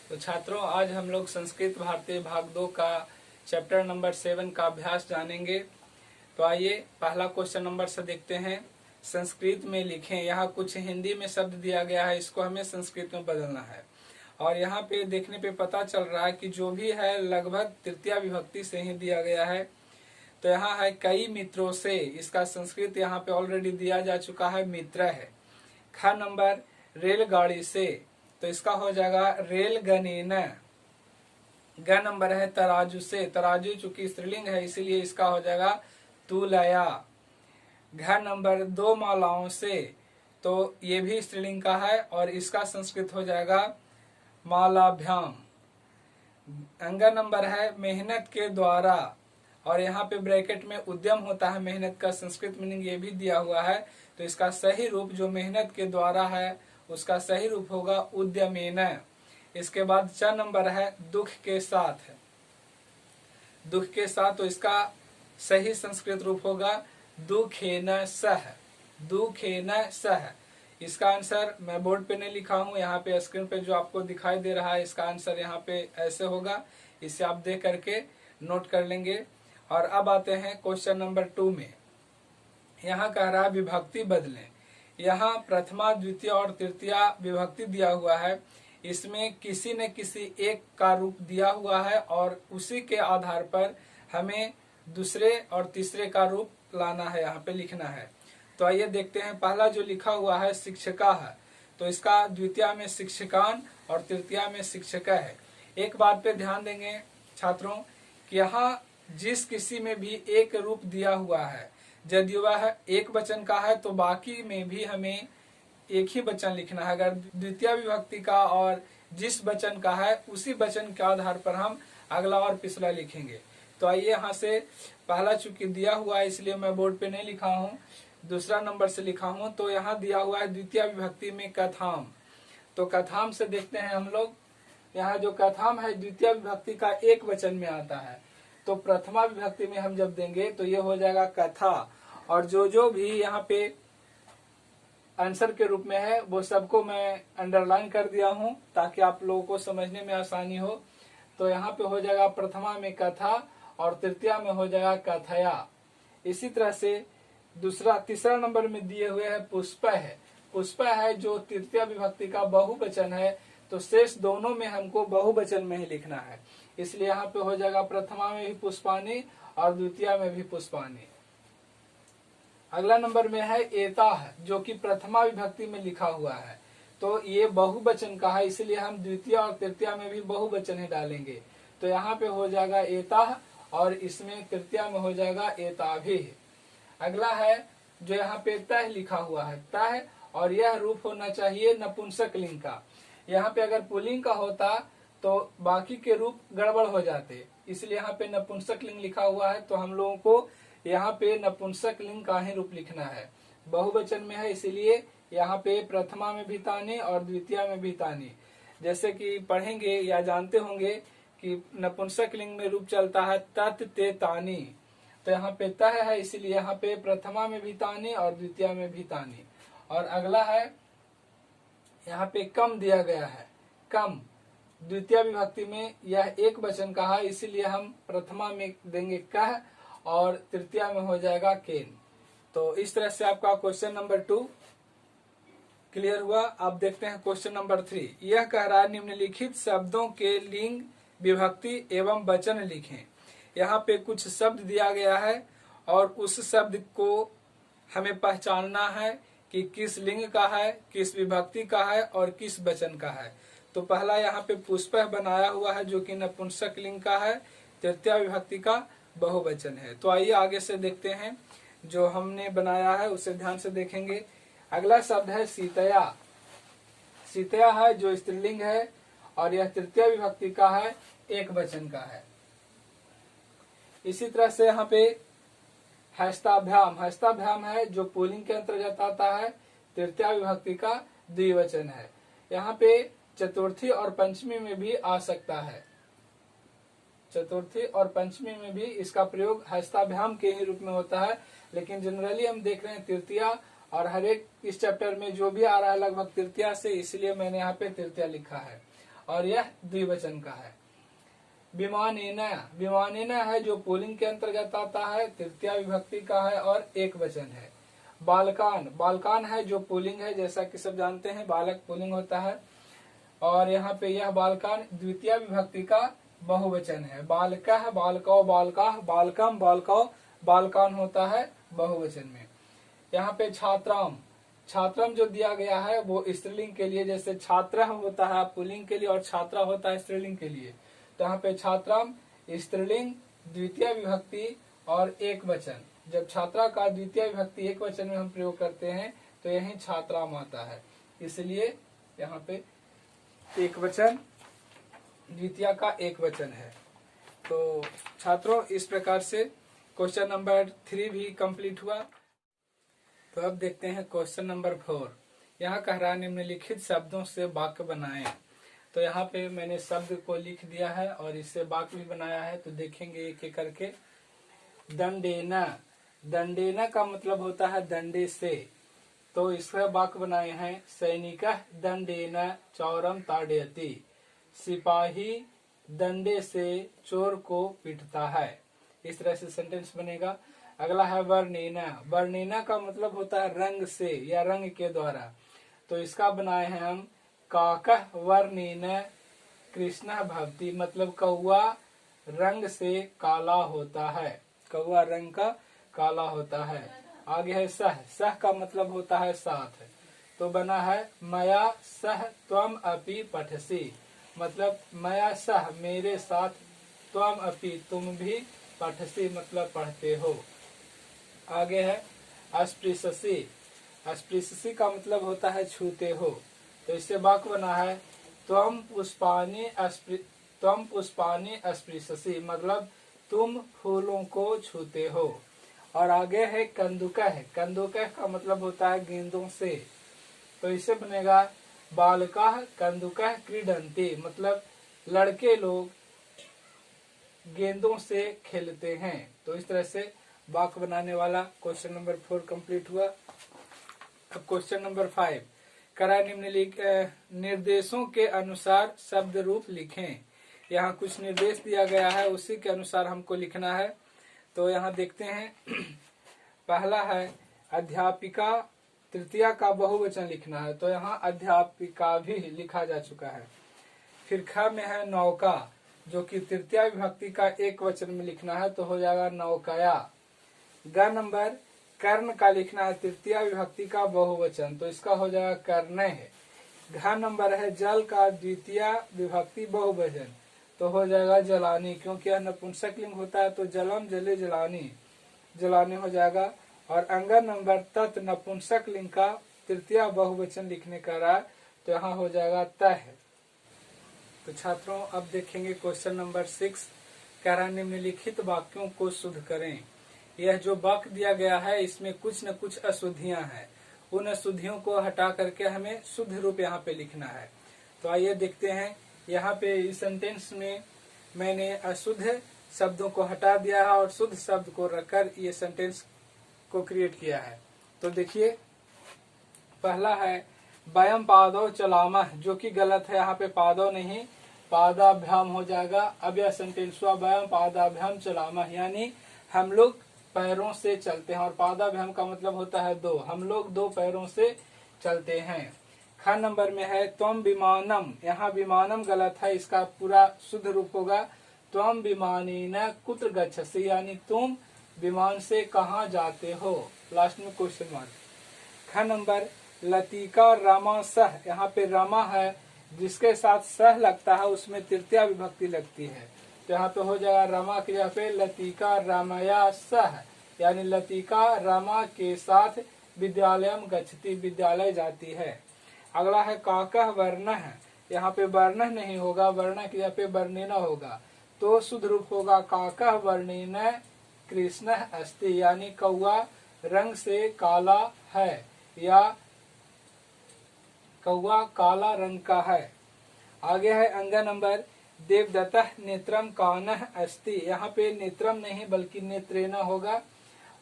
तो छात्रों, आज हम लोग संस्कृत भारतीय भाग 2 का चैप्टर नंबर 7 का अभ्यास जानेंगे। तो आइए पहला क्वेश्चन नंबर से देखते हैं। संस्कृत में लिखें। यहाँ कुछ हिंदी में शब्द दिया गया है, इसको हमें संस्कृत में बदलना है। और यहाँ पे देखने पे पता चल रहा है कि जो भी है लगभग तृतीया विभक्ति से ही दिया गया है। तो यहाँ है कई मित्रों से, इसका संस्कृत यहाँ पे ऑलरेडी दिया जा चुका है, मित्र है। ख नंबर रेलगाड़ी से, तो इसका हो जाएगा रेलगणेन। ग नंबर है तराजू से, तराजू चूंकि स्त्रीलिंग है इसीलिए इसका हो जाएगा तुलया। घ नंबर दो मालाओं से, तो ये भी स्त्रीलिंग का है और इसका संस्कृत हो जाएगा मालाभ्याम। अंग नंबर है मेहनत के द्वारा, और यहाँ पे ब्रैकेट में उद्यम होता है, मेहनत का संस्कृत मीनिंग ये भी दिया हुआ है। तो इसका सही रूप जो मेहनत के द्वारा है उसका सही रूप होगा उद्यमेन। इसके बाद च नंबर है दुख के साथ, दुख के साथ, तो इसका सही संस्कृत रूप होगा दुखेन सह, दुखेन सह। इसका आंसर मैं बोर्ड पे नहीं लिखा हूँ, यहाँ पे स्क्रीन पे जो आपको दिखाई दे रहा है इसका आंसर यहाँ पे ऐसे होगा। इसे आप देख करके नोट कर लेंगे। और अब आते हैं क्वेश्चन नंबर 2 में। यहाँ कह रहा है विभक्ति बदलें। यहाँ प्रथमा, द्वितीय और तृतीया विभक्ति दिया हुआ है। इसमें किसी न किसी एक का रूप दिया हुआ है और उसी के आधार पर हमें दूसरे और तीसरे का रूप लाना है, यहाँ पे लिखना है। तो आइए देखते हैं। पहला जो लिखा हुआ है शिक्षिका है, तो इसका द्वितीया में शिक्षिकान और तृतीया में शिक्षका है। एक बात पे ध्यान देंगे छात्रों कि यहाँ जिस किसी में भी एक रूप दिया हुआ है, यदि वह एक वचन का है तो बाकी में भी हमें एक ही वचन लिखना है। अगर द्वितीय विभक्ति का और जिस वचन का है उसी वचन के आधार पर हम अगला और पिछला लिखेंगे। तो आइए यहाँ से पहला चूंकि दिया हुआ है इसलिए मैं बोर्ड पे नहीं लिखा हूँ, दूसरा नंबर से लिखा हूँ। तो यहाँ दिया हुआ है द्वितीय विभक्ति में कथाम, तो कथाम से देखते हैं हम लोग। यहाँ जो कथाम है द्वितीय विभक्ति का एक वचन में आता है, तो प्रथमा विभक्ति में हम जब देंगे तो ये हो जाएगा कथा। और जो भी यहाँ पे आंसर के रूप में है वो सबको मैं अंडरलाइन कर दिया हूँ ताकि आप लोगों को समझने में आसानी हो। तो यहाँ पे हो जाएगा प्रथमा में कथा और तृतीया में हो जाएगा कथया। इसी तरह से तीसरा नंबर में दिए हुए है पुष्प है। पुष्प है जो तृतीय विभक्ति का बहुवचन है, तो शेष दोनों में हमको बहुवचन में ही लिखना है, इसलिए यहाँ पे हो जाएगा प्रथमा में भी पुष्पानी और द्वितीय में भी पुष्पानी। अगला नंबर में है एता है, जो कि प्रथमा विभक्ति में लिखा हुआ है, तो ये बहुवचन का है, इसलिए हम द्वितीय और तृतीय में भी बहुवचन ही डालेंगे। तो यहाँ पे हो जाएगा एता और इसमें तृतीय में हो जाएगा एताभि। अगला है जो यहाँ पे तह लिखा हुआ है, तह, और यह रूप होना चाहिए नपुंसक लिंग का। यहाँ पे अगर पुल्लिंग का होता तो बाकी के रूप गड़बड़ हो जाते, इसलिए यहाँ पे नपुंसक लिंग लिखा हुआ है। तो हम लोगों को यहाँ पे नपुंसक लिंग का ही रूप लिखना है, बहुवचन में है इसीलिए यहाँ पे प्रथमा में भी तानी और द्वितीय में भी तानी। जैसे कि पढ़ेंगे या जानते होंगे कि नपुंसक लिंग में रूप चलता है तत् ते तानी, तो यहाँ पे तह है इसीलिए यहाँ पे प्रथमा में भी तानी और द्वितीय में भी तानी। और अगला है यहाँ पे कम दिया गया है, कम द्वितीय विभक्ति में यह एक वचन का है, इसीलिए हम प्रथमा में देंगे कह और तृतीय में हो जाएगा केन। तो इस तरह से आपका क्वेश्चन नंबर 2 क्लियर हुआ। आप देखते हैं क्वेश्चन नंबर 3। यह कह रहा है निम्नलिखित शब्दों के लिंग, विभक्ति एवं वचन लिखें। यहाँ पे कुछ शब्द दिया गया है और उस शब्द को हमें पहचानना है कि किस लिंग का है, किस विभक्ति का है और किस वचन का है। तो पहला यहाँ पे पुष्प बनाया हुआ है जो कि नपुंसक लिंग का है, तृतीय विभक्ति का बहुवचन है। तो आइए आगे से देखते हैं, जो हमने बनाया है उसे ध्यान से देखेंगे। अगला शब्द है सीतया। सीतया है जो स्त्रीलिंग है और यह तृतीय विभक्ति का है, एक वचन का है। इसी तरह से यहाँ पे हस्ताभ्याम, हस्ताभ्याम है जो पुल्लिंग के अंतर्गत आता है, तृतीय विभक्ति का द्विवचन है। यहाँ पे चतुर्थी और पंचमी में भी आ सकता है, चतुर्थी और पंचमी में भी इसका प्रयोग हस्ताभ्याम के ही रूप में होता है, लेकिन जनरली हम देख रहे हैं तृतीया, और हर एक इस चैप्टर में जो भी आ रहा है लगभग तृतीया से, इसलिए मैंने यहाँ पे तृतीया लिखा है। और यह द्विवचन का है। विमानेना, विमानेना है जो पुल्लिंग के अंतर्गत आता है, तृतीया विभक्ति का है और एक वचन है। बालकान, बालकान है जो पुल्लिंग है, जैसा कि सब जानते हैं बालक पुल्लिंग होता है, और यहाँ पे यह बालकान द्वितीय विभक्ति का बहुवचन है। बालकः, बालकौ, बालकाः, बालकम, बालकौ, बालकान होता है बहुवचन में। यहाँ पे छात्राम, छात्रम जो दिया गया है वो स्त्रीलिंग के लिए, जैसे छात्र होता है पुल्लिंग के लिए और छात्रा होता है स्त्रीलिंग के लिए, तो यहाँ पे छात्राम स्त्रीलिंग द्वितीय विभक्ति और एक वचन। जब छात्रा का द्वितीय विभक्ति एक वचन में हम प्रयोग करते हैं तो यही छात्राम आता है, इसलिए यहाँ पे एक वचन द्वितीय का एक वचन है। तो छात्रों इस प्रकार से क्वेश्चन नंबर 3 भी कंप्लीट हुआ। तो अब देखते हैं क्वेश्चन नंबर 4। यहाँ कह रहा है निम्नलिखित शब्दों से वाक्य बनाएं। तो यहाँ पे मैंने शब्द को लिख दिया है और इससे वाक्य भी बनाया है, तो देखेंगे एक एक करके। दंडेना, दंडेना का मतलब होता है दंडे से, तो इसका वाक्य बनाए हैं सैनिकः दंडेन चौरम ताड़यति, सिपाही दंडे से चोर को पीटता है। इस तरह से सेंटेंस बनेगा। अगला है वर्णेना, वर्णेना का मतलब होता है रंग से या रंग के द्वारा, तो इसका बनाए हैं हम काकः वर्णेन कृष्णः भवति, मतलब कौआ रंग से काला होता है, कौआ रंग का काला होता है। आगे है सह, सह का मतलब होता है साथ, तो बना है मया सह त्वम अपि पठसि, मतलब मया सह मेरे साथ, त्वम अपि तुम भी, पठसि मतलब पढ़ते हो। आगे है अस्पृशसि, अस्पृशसि का मतलब होता है छूते हो, तो इससे वाक्य बना है त्वम पुष्पानि अस्पृशसि, मतलब तुम फूलों को छूते हो। और आगे है कंदुकः, कंदुकः का मतलब होता है गेंदों से, तो इससे बनेगा बालकाः कंदुकः क्रीडन्ति, मतलब लड़के लोग गेंदों से खेलते हैं। तो इस तरह से वाक्य बनाने वाला क्वेश्चन नंबर 4 कंप्लीट हुआ। अब क्वेश्चन नंबर 5 करा निम्नलिखित निर्देशों के अनुसार शब्द रूप लिखें। यहाँ कुछ निर्देश दिया गया है, उसी के अनुसार हमको लिखना है। तो यहाँ देखते हैं पहला है अध्यापिका, तृतीया का बहुवचन लिखना है, तो यहाँ अध्यापिका भी लिखा जा चुका है। फिर ख में है नौका, जो कि तृतीया विभक्ति का एक वचन में लिखना है, तो हो जाएगा नौकया। ग नंबर कर्ण का लिखना है तृतीया विभक्ति का बहुवचन, तो इसका हो जाएगा कर्णे है। घ नंबर है जल का द्वितीय विभक्ति बहुवचन, तो हो जाएगा जलानी, क्योंकि यह नपुंसकलिंग होता है, तो जलम जले जलानी, जलानी हो जाएगा। और अंगर नंबर तत् नपुंसकलिंग का तृतीय बहुवचन लिखने का रहा, तो यहाँ हो जाएगा तह। तो छात्रों अब देखेंगे क्वेश्चन नंबर 6 कह रहा निम्नलिखित वाक्यों को शुद्ध करें। यह जो वाक्य दिया गया है इसमें कुछ न कुछ अशुद्धियां हैं, उन अशुद्धियों को हटा करके हमें शुद्ध रूप यहाँ पे लिखना है। तो आइए देखते हैं। यहाँ पे इस सेंटेंस में मैंने अशुद्ध शब्दों को हटा दिया है और शुद्ध शब्द को रखकर ये सेंटेंस को क्रिएट किया है। तो देखिए पहला है वयम पादौ चलामः, जो कि गलत है, यहाँ पे पादौ नहीं पादाभ्याम हो जाएगा। अब यह सेंटेंस हुआ वयम पादाभ्याम चलामः, यानी हम लोग पैरों से चलते हैं, और पादाभ्याम का मतलब होता है दो, हम लोग दो पैरों से चलते हैं। ख नंबर में है त्वम विमानम, यहाँ विमानम गलत है, इसका पूरा शुद्ध रूप होगा त्वम विमानेन कुत्र गच्छसि, यानी तुम विमान से कहाँ जाते हो, लास्ट में क्वेश्चन मार्क। ख नंबर लतिका रमा सह, यहाँ पे रमा है जिसके साथ सह लगता है उसमें तृतीया विभक्ति लगती है, तो यहाँ पे हो जाएगा रमा की जगह पे लतिका रमया सह, यानी लतिका रमा के साथ विद्यालयम गच्छति, विद्यालय जाती है। अगला है काकः वर्णः, यहाँ पे वर्णः नहीं होगा, वर्ण की जगह पे वर्णेन होगा, तो शुद्ध रूप होगा काकः वर्णेन कृष्णः अस्ति, यानी कौआ रंग से काला है या कौआ काला रंग का है। आगे है अंग नंबर देवदत्तः नेत्रम कानः अस्ति, यहाँ पे नेत्रम नहीं बल्कि नेत्रेण होगा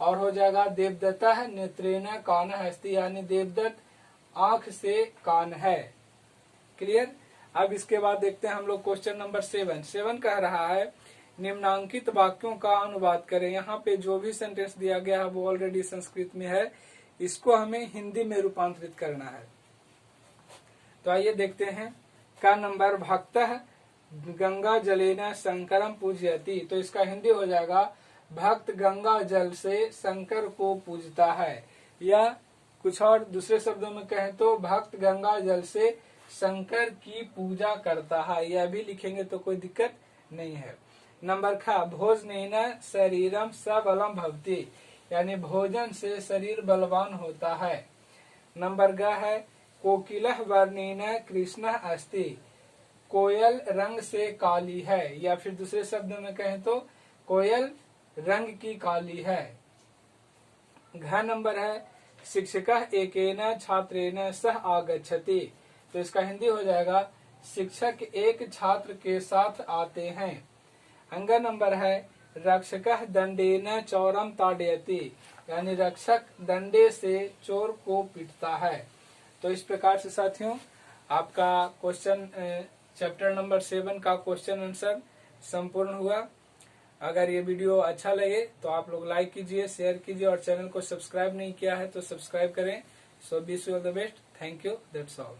और हो जाएगा देवदत्तः नेत्रेण कानः अस्ति, यानी देवदत्त आंख से कान है। क्लियर। अब इसके बाद देखते हैं हम लोग क्वेश्चन नंबर 7 कह रहा है निम्नांकित वाक्यों का अनुवाद करें। यहाँ पे जो भी सेंटेंस दिया गया है वो ऑलरेडी संस्कृत में है, इसको हमें हिंदी में रूपांतरित करना है। तो आइए देखते हैं। का नंबर भक्तः गंगा जलेन शंकरम पूजयति, तो इसका हिंदी हो जाएगा भक्त गंगा जल से शंकर को पूजता है, या कुछ और दूसरे शब्दों में कहें तो भक्त गंगा जल से शंकर की पूजा करता है, यह भी लिखेंगे तो कोई दिक्कत नहीं है। नंबर ख भोजनेन शरीरम सबलम भवति, यानी भोजन से शरीर बलवान होता है। नंबर ग है कोकिलः वर्णेन कृष्ण अस्ति, कोयल रंग से काली है, या फिर दूसरे शब्दों में कहें तो कोयल रंग की काली है। घ नंबर है शिक्षकः एकेन छात्रेण सह आगच्छति, तो इसका हिंदी हो जाएगा शिक्षक एक छात्र के साथ आते हैं। अंग नंबर है रक्षकः दंडेन चौरम ताड़यति, यानी रक्षक डंडे से चोर को पीटता है। तो इस प्रकार से साथियों आपका क्वेश्चन चैप्टर नंबर 7 का क्वेश्चन आंसर संपूर्ण हुआ। अगर ये वीडियो अच्छा लगे तो आप लोग लाइक कीजिए, शेयर कीजिए, और चैनल को सब्सक्राइब नहीं किया है तो सब्सक्राइब करें। So wish you all the best. Thank you. That's all.